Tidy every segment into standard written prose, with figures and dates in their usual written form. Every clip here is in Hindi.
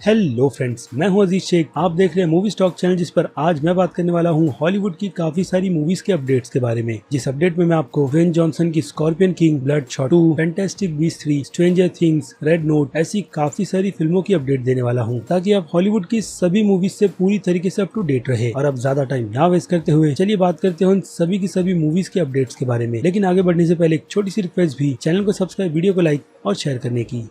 हेलो फ्रेंड्स, मैं हूं अजीज शेख। आप देख रहे हैं मूवी स्टॉक चैनल, जिस पर आज मैं बात करने वाला हूं हॉलीवुड की काफी सारी मूवीज के अपडेट्स के बारे में। जिस अपडेट में मैं आपको ड्वेन जॉनसन की scorpion king, bloodshot 2, fantastic beast 3, stranger things, red note ऐसी काफी सारी फिल्मों की अपडेट देने वाला हूं, ताकि आप हॉलीवुड की सभी मूवीज से पूरी तरीके से अप टू डेट रहे। और अब ज्यादा टाइम यहाँ वेस्ट करते हुए चलिए बात करते हैं उन सभी की सभी मूवीज के अपडेट्स के बारे में। लेकिन आगे बढ़ने से पहले एक छोटी सी रिक्वेस्ट भी, चैनल को सब्सक्राइब, वीडियो को लाइक और शेयर करने की।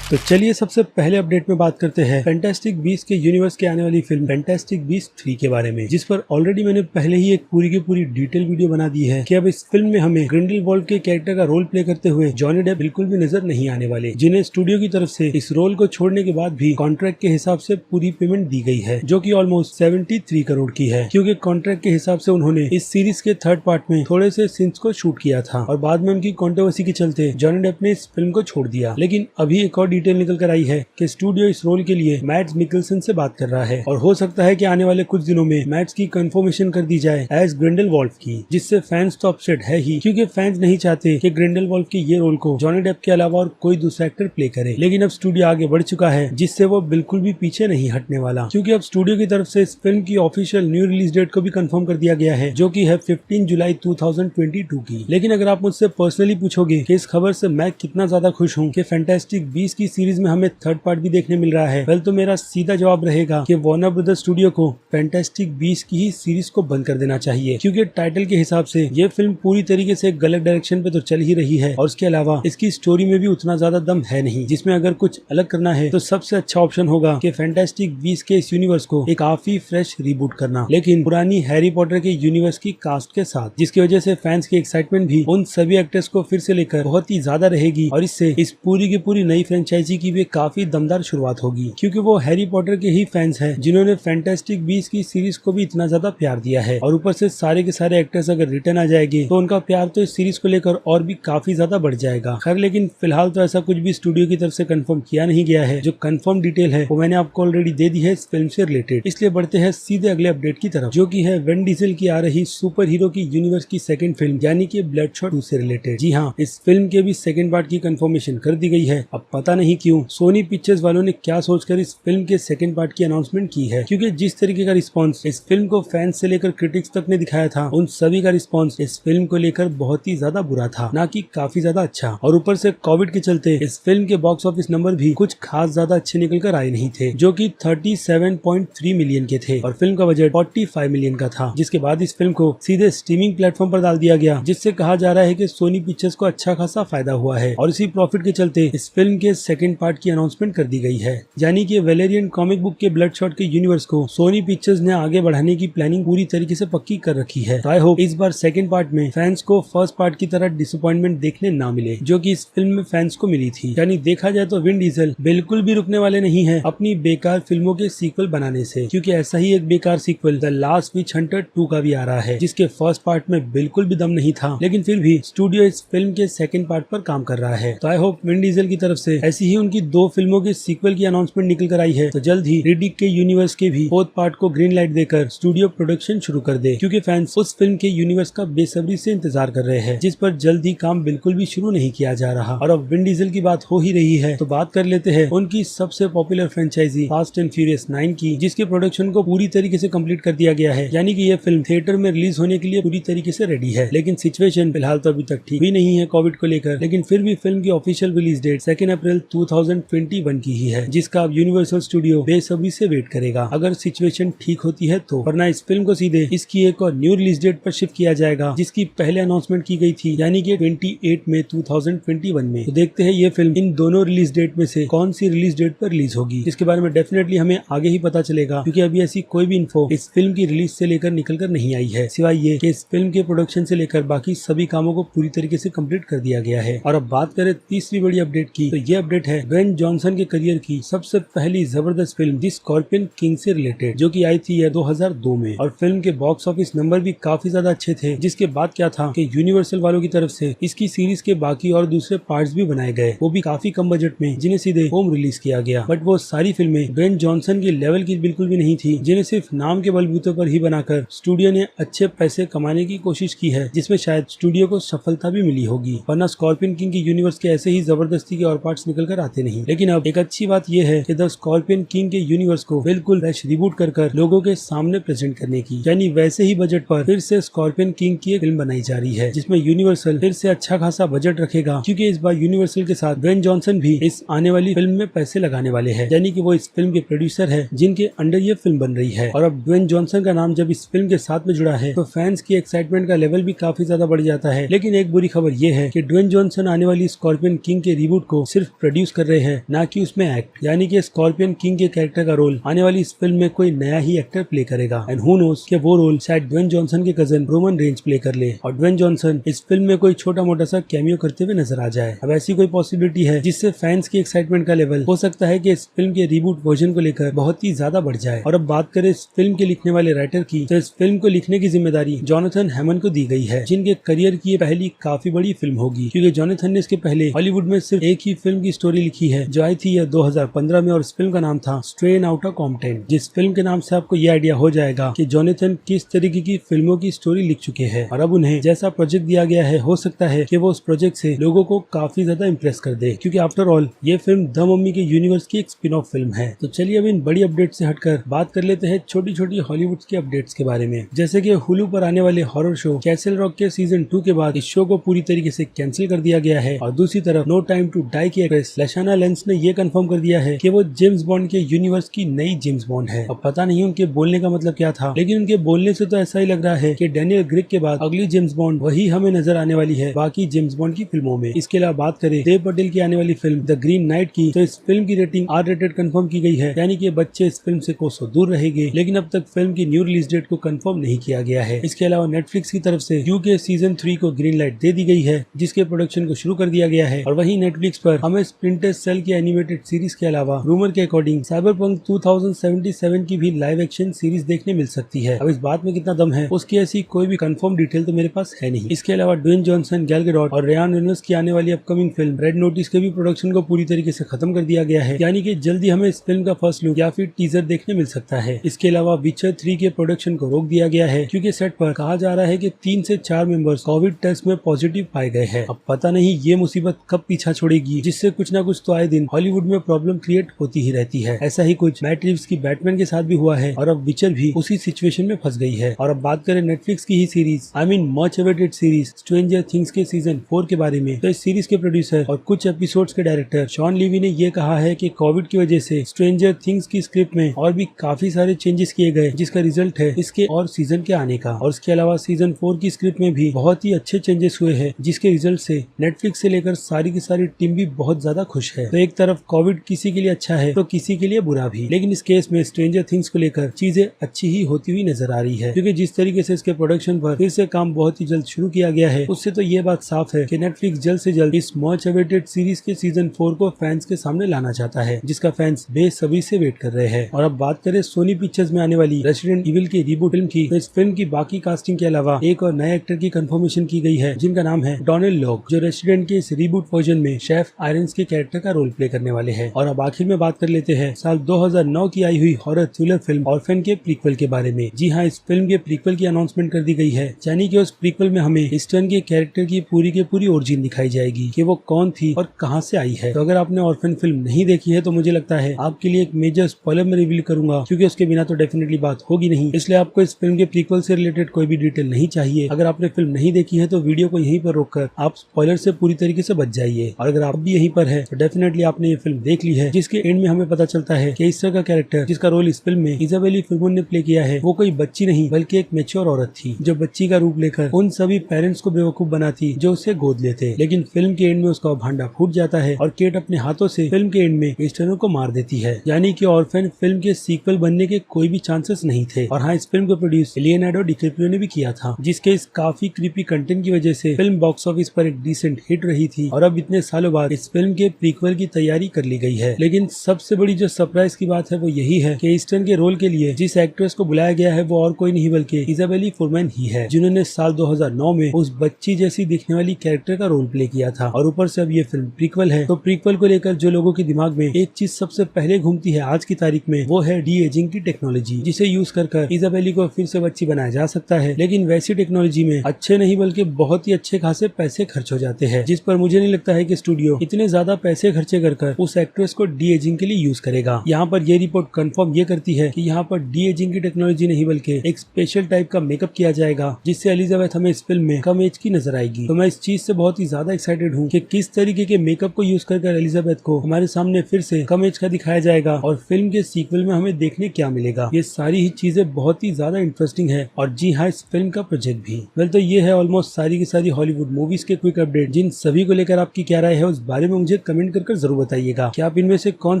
तो चलिए सबसे पहले अपडेट में बात करते हैं फैंटास्टिक बीस्ट के यूनिवर्स के आने वाली फिल्म फैंटास्टिक बीस्ट 3 के बारे में, जिस पर ऑलरेडी मैंने पहले ही एक पूरी की पूरी डिटेल वीडियो बना दी है कि अब इस फिल्म में हमें ग्रिंडेलवाल्ड के कैरेक्टर का रोल प्ले करते हुए जॉनी डेप बिल्कुल भी नजर नहीं आने वाले, जिन्हें स्टूडियो की तरफ से इस रोल को छोड़ने के बाद भी कॉन्ट्रैक्ट के हिसाब से पूरी पेमेंट दी गई है, जो कि ऑलमोस्ट 73 करोड़ की है। क्योंकि कॉन्ट्रैक्ट के हिसाब से उन्होंने इस सीरीज के थर्ड पार्ट में थोड़े से सीन्स को शूट किया था और बाद में उनकी कंट्रोवर्सी के चलते जॉनी डेप ने इस फिल्म को छोड़ दिया। लेकिन अभी एक और डिटेल निकल कर आई है कि स्टूडियो इस रोल के लिए मैड्स मिकेल्सन से बात कर रहा है और हो सकता है कि आने वाले कुछ दिनों में मैड्स की कंफर्मेशन कर दी जाए एज ग्रिंडेलवाल्ड की, जिससे फैंस तो अपसेट है ही, क्योंकि फैंस नहीं चाहते कि ग्रिंडेलवाल्ड के ये रोल को जॉनी डेप के अलावा और कोई दूसरा एक्टर प्ले करे। लेकिन अब स्टूडियो आगे बढ़ चुका है, जिससे वो बिल्कुल भी पीछे नहीं हटने वाला, क्योंकि अब स्टूडियो की तरफ से इस फिल्म की ऑफिशियल न्यू रिलीज डेट को भी कंफर्म कर दिया गया है, जो कि है 15 जुलाई 2022 की। लेकिन अगर आप मुझसे पर्सनली पूछोगे कि इस खबर से मैं कितना ज्यादा खुश हूँ कि फैंटास्टिक बीस्ट की सीरीज में हमें थर्ड पार्ट भी देखने मिल रहा है, वेल तो मेरा सीधा जवाब रहेगा कि वार्नर ब्रदर्स स्टूडियो को फैंटास्टिक बीस्ट की ही सीरीज को बंद कर देना चाहिए, क्योंकि टाइटल के हिसाब से ये फिल्म पूरी तरीके से गलत डायरेक्शन पे तो चल ही रही है और उसके अलावा इसकी स्टोरी में भी उतना ज्यादा दम है नहीं, जिसमें अगर कुछ अलग करना है तो सबसे अच्छा ऑप्शन होगा कि फैंटास्टिक बीस्ट के इस यूनिवर्स को एक काफी फ्रेश रिबूट करना, लेकिन पुरानी हैरी पॉटर के यूनिवर्स की कास्ट के साथ, जिसकी वजह से फैंस की एक्साइटमेंट भी उन सभी एक्टर्स को फिर से लेकर बहुत ही ज्यादा रहेगी और इससे इस पूरी की पूरी नई फ्रेंचाइजी की भी काफी दमदार शुरुआत होगी, क्योंकि वो हैरी पॉटर के ही फैंस हैं जिन्होंने फैंटास्टिक बीस्ट की सीरीज को भी इतना ज्यादा प्यार दिया है। और ऊपर से सारे के सारे एक्टर्स अगर रिटर्न आ जाएंगे तो उनका प्यार तो इस सीरीज को लेकर और भी काफी ज्यादा बढ़ जाएगा। खैर, लेकिन फिलहाल तो ऐसा कुछ भी स्टूडियो की तरफ से कंफर्म किया नहीं गया है। जो कंफर्म डिटेल है वो मैंने आपको ऑलरेडी दे दी है इस फिल्म से रिलेटेड। इसलिए बढ़ते हैं सीधे अगले अपडेट की तरफ, जो की है विन डीजल की आ रही सुपर हीरो की यूनिवर्स की सेकंड फिल्म यानी कि ब्लडशॉट 2 से रिलेटेड। जी हाँ, इस फिल्म के भी सेकंड पार्ट की कंफर्मेशन कर दी गई है। अब पता नहीं क्यों सोनी पिक्चर्स वालों ने क्या सोचकर इस फिल्म के सेकंड पार्ट की अनाउंसमेंट की है, क्योंकि जिस तरीके का रिस्पांस इस फिल्म को फैंस से लेकर क्रिटिक्स तक ने दिखाया था, उन सभी का रिस्पांस इस फिल्म को लेकर बहुत ही ज्यादा बुरा था, ना कि काफी ज्यादा अच्छा। और ऊपर से कोविड के चलते इस फिल्म के बॉक्स ऑफिस नंबर भी कुछ खास ज्यादा अच्छे निकल कर आए नहीं थे, जो कि 37.3 मिलियन के थे और फिल्म का बजट 45 मिलियन का था। जिसके बाद इस फिल्म को सीधे स्ट्रीमिंग प्लेटफॉर्म पर डाल दिया गया, जिससे कहा जा रहा है कि सोनी पिक्चर्स को अच्छा खासा फायदा हुआ है और इसी प्रॉफिट के चलते इस फिल्म के सेकंड पार्ट की अनाउंसमेंट कर दी गई है। यानी कि वेलेरियन कॉमिक बुक के ब्लडशॉट के यूनिवर्स को सोनी पिक्चर्स ने आगे बढ़ाने की प्लानिंग पूरी तरीके से पक्की कर रखी है। तो आई होप इस बार सेकंड पार्ट में फैंस को फर्स्ट पार्ट की तरह डिसअपॉइंटमेंट देखने ना मिले, जो कि इस फिल्म में फैंस को मिली थी। यानी देखा जाए तो विन डीजल बिल्कुल भी रुकने वाले नहीं है अपनी बेकार फिल्मों के सीक्वल बनाने से, क्योंकि ऐसा ही एक बेकार sequel the last witch hunter 2 का भी आ रहा है, जिसके फर्स्ट पार्ट में बिल्कुल भी दम नहीं था, लेकिन फिर भी स्टूडियो इस फिल्म के सेकंड पार्ट पर काम कर रहा है। तो आई होप विन डीजल की तरफ से ऐसी ही उनकी 2 फिल्मों के सीक्वल की अनाउंसमेंट निकल कर आई है, तो जल्द ही रिडिक के यूनिवर्स के भी फोर्थ पार्ट को ग्रीन लाइट देकर स्टूडियो प्रोडक्शन शुरू कर दे, क्योंकि फैंस उस फिल्म के यूनिवर्स का बेसब्री से इंतजार कर रहे हैं, जिस पर जल्द ही काम बिल्कुल भी शुरू नहीं किया जा रहा। और अब विन डीजल की बात हो ही रही है तो बात कर लेते हैं उनकी सबसे popular franchise fast and furious 9 की, जिसके प्रोडक्शन को पूरी तरीके से कंप्लीट कर दिया गया है। यानी कि ये फिल्म थिएटर में रिलीज होने के लिए पूरी तरीके से रेडी है, लेकिन सिचुएशन फिलहाल तो अभी तक ठीक भी नहीं है कोविड को लेकर। लेकिन फिर भी फिल्म की ऑफिशियल रिलीज डेट 2 अप्रैल 2021 की ही है, जिसका अब यूनिवर्सल स्टूडियो बेसब्री से वेट करेगा अगर सिचुएशन ठीक होती है तो, वरना इस फिल्म को सीधे इसकी एक और न्यू रिलीज डेट पर शिफ्ट किया जाएगा, जिसकी पहले अनाउंसमेंट की गई थी यानी कि 28 मई 2021 में। तो देखते हैं ये फिल्म इन दोनों रिलीज डेट में से कौन सी रिलीज डेट पर रिलीज होगी, जिसके बारे में डेफिनेटली हमें आगे ही पता चलेगा, क्योंकि अभी ऐसी कोई भी इन्फो इस फिल्म की रिलीज से लेकर निकल कर नहीं आई है, सिवाय ये कि इस फिल्म के प्रोडक्शन से लेकर बाकी सभी कामों को पूरी तरीके से कंप्लीट कर दिया गया है। और अब बात करें तीसरी बड़ी अपडेट की, तो ये अपडेट है ड्वेन जॉनसन के करियर की सबसे पहली जबरदस्त फिल्म दी स्कॉर्पियन किंग से रिलेटेड, जो कि आई थी 2002 में और फिल्म के बॉक्स ऑफिस नंबर भी काफी ज्यादा अच्छे थे। जिसके बाद क्या था कि यूनिवर्सल वालों की तरफ से इसकी सीरीज के बाकी और दूसरे पार्ट्स भी बनाए गए, वो भी काफी कम बजट में, जिन्हें सीधे होम रिलीज किया गया। बट वो सारी फिल्में ड्वेन जॉनसन की लेवल की बिल्कुल भी नहीं थी, जिन्हें सिर्फ नाम के बलबूते पर ही बनाकर स्टूडियो ने अच्छे पैसे कमाने की कोशिश की है, जिसमें शायद स्टूडियो को सफलता भी मिली होगी, वरना स्कॉर्पियन किंग की यूनिवर्स के ऐसे ही जबरदस्ती के और पार्ट्स निकल कर कर आते नहीं। लेकिन अब एक अच्छी बात यह है कि द स्कॉर्पियन किंग के यूनिवर्स को बिल्कुल फ्रेश रिबूट कर लोगों के सामने प्रेजेंट करने की, यानी वैसे ही बजट पर फिर से स्कॉर्पियन किंग की एक फिल्म बनाई जा रही है, जिसमें यूनिवर्सल फिर से अच्छा खासा बजट रखेगा, क्योंकि इस बार यूनिवर्सल के साथ ड्वेन जॉनसन भी इस आने वाली फिल्म में पैसे लगाने वाले हैं, यानी कि वो इस फिल्म के प्रोड्यूसर है जिनके अंडर ये फिल्म बन रही है। और अब ड्वेन जॉनसन का नाम जब इस फिल्म के साथ में जुड़ा है तो फैंस की एक्साइटमेंट का लेवल भी काफी ज्यादा बढ़ जाता है। लेकिन एक बुरी खबर ये है कि ड्वेन जॉनसन आने वाली स्कॉर्पियन किंग के रिबूट को सिर्फ प्रोड्यूस कर रहे हैं, ना कि उसमें एक्ट, यानी कि स्कॉर्पियन किंग के कैरेक्टर का रोल आने वाली इस फिल्म में कोई नया ही एक्टर प्ले करेगा। एंड हु नोस कि वो रोल शायद ड्वेन जॉनसन के कजन रोमन रेंज प्ले कर ले और ड्वेन जॉनसन इस फिल्म में कोई छोटा मोटा सा कैमियो करते हुए नजर आ जाए। अब ऐसी कोई पॉसिबिलिटी है जिससे फैंस की एक्साइटमेंट का लेवल हो सकता है कि इस फिल्म के रिबूट वर्जन को लेकर बहुत ही ज्यादा बढ़ जाए। और अब बात करें इस फिल्म के लिखने वाले राइटर की, तो इस फिल्म को लिखने की जिम्मेदारी जोनाथन हैमन को दी गई है, जिनके करियर की ये पहली काफी बड़ी फिल्म होगी, क्योंकि जोनाथन ने इसके पहले हॉलीवुड में सिर्फ एक ही फिल्म की स्टोरी लिखी है जो आई थी 2015 में, और इस फिल्म का नाम था स्ट्रेन आउट ऑफ कॉम्पटन। जिस फिल्म के नाम से आपको ये आइडिया हो जाएगा कि जोनाथन किस तरीके की फिल्मों की स्टोरी लिख चुके हैं, और अब उन्हें जैसा प्रोजेक्ट दिया गया है हो सकता है कि वो उस प्रोजेक्ट से लोगों को काफी ज्यादा इम्प्रेस कर दे, क्योंकि आफ्टर ऑल ये फिल्म द मम्मी के यूनिवर्स की एक स्पिन ऑफ फिल्म है। तो चलिए अब इन बड़ी अपडेट से हटकर बात कर लेते हैं छोटी छोटी हॉलीवुड के अपडेट्स के बारे में। जैसे कि हुलू पर आने वाले हॉरर शो कैसल रॉक के सीजन 2 के बाद इस शो को पूरी तरीके से कैंसिल कर दिया गया है, और दूसरी तरफ नो टाइम टू डाई की एक्ट्रेस लशाना लेंस ने ये कंफर्म कर दिया है कि वो जेम्स बॉन्ड के यूनिवर्स की नई जेम्स बॉन्ड है। अब पता नहीं उनके बोलने का मतलब क्या था, लेकिन उनके बोलने से तो ऐसा ही लग रहा है कि डैनियल ग्रेग के बाद अगली जेम्स बॉन्ड वही हमें नजर आने वाली है बाकी जेम्स बॉन्ड की फिल्मों में। इसके अलावा बात करें देव पटेल की आने वाली फिल्म द ग्रीन नाइट की, तो इस फिल्म की रेटिंग आर रेटेड कंफर्म की गई है, यानी कि बच्चे इस फिल्म से कोसों दूर रहेंगे, लेकिन अब तक फिल्म की न्यू रिलीज डेट को कंफर्म नहीं किया गया है। इसके अलावा नेटफ्लिक्स की तरफ से यूके सीजन 3 को ग्रीन लाइट दे दी गई है, जिसके प्रोडक्शन को शुरू कर दिया गया है। और वहीं नेटफ्लिक्स पर हमें स्प्लिंटर सेल की एनिमेटेड सीरीज के अलावा रूमर के अकॉर्डिंग साइबरपंक 2077 की भी लाइव एक्शन सीरीज देखने मिल सकती है। अब इस बात में कितना दम है उसकी ऐसी कोई भी कंफर्म डिटेल तो मेरे पास है नहीं। इसके अलावा ड्वेन जॉनसन, गैल गैडोट और रेयान रेनॉल्ड्स की आने वाली अपकमिंग फिल्म रेड नोटिस के भी प्रोडक्शन को पूरी तरीके से खत्म कर दिया गया है, यानी कि जल्दी हमें इस फिल्म का फर्स्ट लुक या फिर टीजर देखने मिल सकता है। इसके अलावा विचर 3 के प्रोडक्शन को रोक दिया गया है, क्योंकि सेट पर कहा जा रहा है कि 3 से 4 मेंबर्स कोविड टेस्ट में पॉजिटिव पाए गए हैं। अब पता नहीं ये मुसीबत कब पीछा छोड़ेगी, जिससे कुछ ना कुछ तो आए दिन हॉलीवुड में प्रॉब्लम क्रिएट होती ही रहती है। ऐसा ही कुछ मैट रिव्स की बैटमैन के साथ भी हुआ है, और अब विचर भी उसी सिचुएशन में फंस गई है। और अब बात करें नेटफ्लिक्स की ही series much awaited series stranger things के सीजन 4 के बारे में, तो इस सीरीज के प्रोड्यूसर और कुछ एपिसोड्स के डायरेक्टर शॉन लीवी ने ये कहा है कि कोविड की वजह से स्ट्रेंजर थिंग्स की स्क्रिप्ट में और भी काफी सारे चेंजेस किए गए, जिसका रिजल्ट है इसके और सीजन के आने का। और इसके अलावा सीजन 4 की स्क्रिप्ट में भी बहुत ही अच्छे चेंजेस हुए हैं, जिसके रिजल्ट से नेटफ्लिक्स से लेकर सारी की सारी टीम भी बहुत ज्यादा खुश है। तो एक तरफ कोविड किसी के लिए अच्छा है तो किसी के लिए बुरा भी, लेकिन इस केस में स्ट्रेंजर थिंग्स को लेकर चीजें अच्छी ही होती हुई नजर आ रही है, क्योंकि जिस तरीके से इसके प्रोडक्शन पर फिर से काम बहुत ही जल्द शुरू किया गया है, उससे तो ये बात साफ है कि नेटफ्लिक्स जल्द से जल्द इस मच अवेटेड सीरीज के सीजन 4 को फैंस के सामने लाना चाहता है, जिसका फैंस बेसब्री से वेट कर रहे हैं। और अब बात करें सोनी पिक्चर्स में आने वाली रेसिडेंट इविल की रीबूट फिल्म की, तो इस फिल्म की बाकी कास्टिंग के अलावा एक और नए एक्टर की कंफर्मेशन की गई है, जिनका नाम है डोनाल्ड लॉग, जो रेसिडेंट के इस रीबूट वर्जन में शेफ आयरन्स के कैरेक्टर का रोल प्ले करने वाले हैं। और अब आखिर में बात कर लेते हैं साल 2009 की आई हुई हॉरर थ्रिलर फिल्म ऑर्फन के प्रीक्वल के बारे में। जी हाँ, इस फिल्म के प्रीक्वल की अनाउंसमेंट कर दी गई है, यानी कि उस प्रीक्वल में हमें ईस्टर्न के कैरेक्टर की पूरी ओरिजिन दिखाई जाएगी कि वो कौन थी और कहां से आई है। तो अगर आपने ऑर्फन फिल्म नहीं देखी है तो मुझे लगता है आपके लिए एक मेजर स्पॉइलर में रिवील करूंगा, क्योंकि उसके बिना तो डेफिनेटली बात होगी नहीं। इसलिए आपको इस फिल्म के प्रीक्वल से रिलेटेड कोई भी डिटेल नहीं चाहिए। अगर आपने फिल्म नहीं देखी है तो वीडियो को यहीं पर रोककर आप स्पॉइलर से पूरी तरीके से बच जाइए, और अगर आप भी यहीं पर है तो डेफिनेटली आपने ये फिल्म देख ली है, जिसके एंड में हमें पता चलता है कि ईस्टर का कैरेक्टर जिसका रोल इस फिल्म में इजाबेली फिल्मोन ने प्ले किया है, वो कोई बच्ची नहीं बल्कि एक मैच्योर औरत थी, जो बच्ची का रूप लेकर उन सभी पेरेंट्स को बेवकूफ बनाती जो उसे गोद लेते। लेकिन फिल्म के एंड में उसका भांडा फूट जाता है और केट अपने हाथों से फिल्म के एंड में ईस्टर्नों को मार देती है, यानी कि ऑर्फन फिल्म के सीक्वल बनने के कोई भी चांसेस नहीं थे। और हाँ, इस फिल्म को प्रोड्यूस लियोनार्डो डिकैप्रियो ने भी किया था, जिसके इस काफी क्रीपी कंटेंट की वजह से फिल्म बॉक्स ऑफिस पर एक डिसेंट हिट रही थी। और अब इतने सालों बाद इस फिल्म के प्रीक्वल की तैयारी कर ली गई है। लेकिन सबसे बड़ी जो सरप्राइज की बात है वो यही है कि ईस्टर्न के रोल के लिए जिस एक्ट्रेस को बुलाया गया है वो और कोई नहीं बल्कि इजाबेली फुरमैन ही है, जिन्होंने साल 2009 में उस बच्ची जैसी दिखने वाली कैरेक्टर का रोल प्ले किया था। और ऊपर से अब ये फिल्म प्रीक्वल है, तो प्रीक्वल को लेकर जो लोगों के दिमाग में एक चीज सबसे पहले घूमती है आज की तारीख में, वो है डी एजिंग की टेक्नोलॉजी, जिसे यूज कर इजाबेली को फिर से बच्ची बनाया जा सकता है। लेकिन वैसी टेक्नोलॉजी में अच्छे नहीं बल्कि बहुत ही अच्छे खासे पैसे खर्च हो जाते हैं, जिस पर मुझे नहीं लगता है कि स्टूडियो इतने ज्यादा ज्यादा पैसे खर्चे कर उस एक्ट्रेस को डी एजिंग के लिए यूज करेगा। यहाँ पर ये रिपोर्ट कंफर्म ये करती है कि यहाँ पर डी एजिंग की टेक्नोलॉजी नहीं बल्कि एक स्पेशल टाइप का मेकअप किया जाएगा जिससे एलिजाबेथ हमें इस फिल्म में कम एज की नजर आएगी। तो मैं इस चीज से बहुत ही ज्यादा एक्साइटेड हूँ कि किस तरीके के मेकअप को यूज कर एलिजाबेथ को हमारे सामने फिर से कम एज का दिखाया जाएगा और फिल्म के सीक्वल में हमें देखने क्या मिलेगा। ये सारी ही चीजें बहुत ही ज्यादा इंटरेस्टिंग है और जी हाँ, इस फिल्म का प्रोजेक्ट भी। वेल, तो ये है ऑलमोस्ट सारी की सारी हॉलीवुड मूवीज के क्विक अपडेट। जिन सभी को लेकर आपकी क्या राय है उस बारे में मुझे कमेंट कर जरूर बताइएगा कि आप इनमें से कौन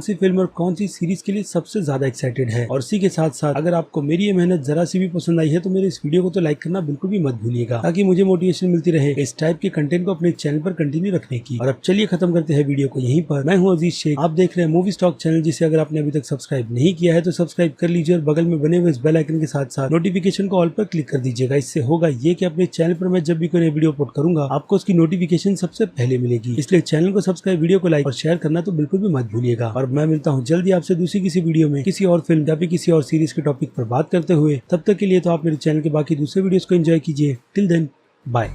सी फिल्म और कौन सी सीरीज के लिए सबसे ज्यादा एक्साइटेड है। और इसी के साथ साथ अगर आपको मेरी ये मेहनत जरा सी भी पसंद आई है तो मेरे इस वीडियो को तो लाइक करना बिल्कुल भी मत भूलिएगा ताकि मुझे मोटिवेशन मिलती रहे इस टाइप के कंटेंट को अपने चैनल पर कंटिन्यू रखने की। और अब चलिए खत्म करते हैं वीडियो को यहीं पर। मैं हूँ अजीज शेख, आप देख रहे हैं मूवी स्टॉक चैनल, जिसे अगर आपने अभी तक सब्सक्राइब नहीं किया है तो सब्सक्राइब कर लीजिए और बगल में बने हुए इस बेल आइकन के साथ साथ नोटिफिकेशन को ऑल पर क्लिक कर दीजिएगा। इससे होगा ये कि अपने चैनल पर मैं जब भी कोई नई वीडियो अपलोड करूंगा आपको उसकी नोटिफिकेशन सबसे पहले मिलेगी। इसलिए चैनल को सब्सक्राइब, वीडियो को लाइक और शेयर करना तो बिल्कुल भी मत भूलिएगा। और मैं मिलता हूँ जल्दी आपसे दूसरी किसी वीडियो में किसी और फिल्म या फिर किसी और सीरीज के टॉपिक पर बात करते हुए। तब तक के लिए तो आप मेरे चैनल के बाकी दूसरे वीडियोस को एंजॉय कीजिए। Till then, bye.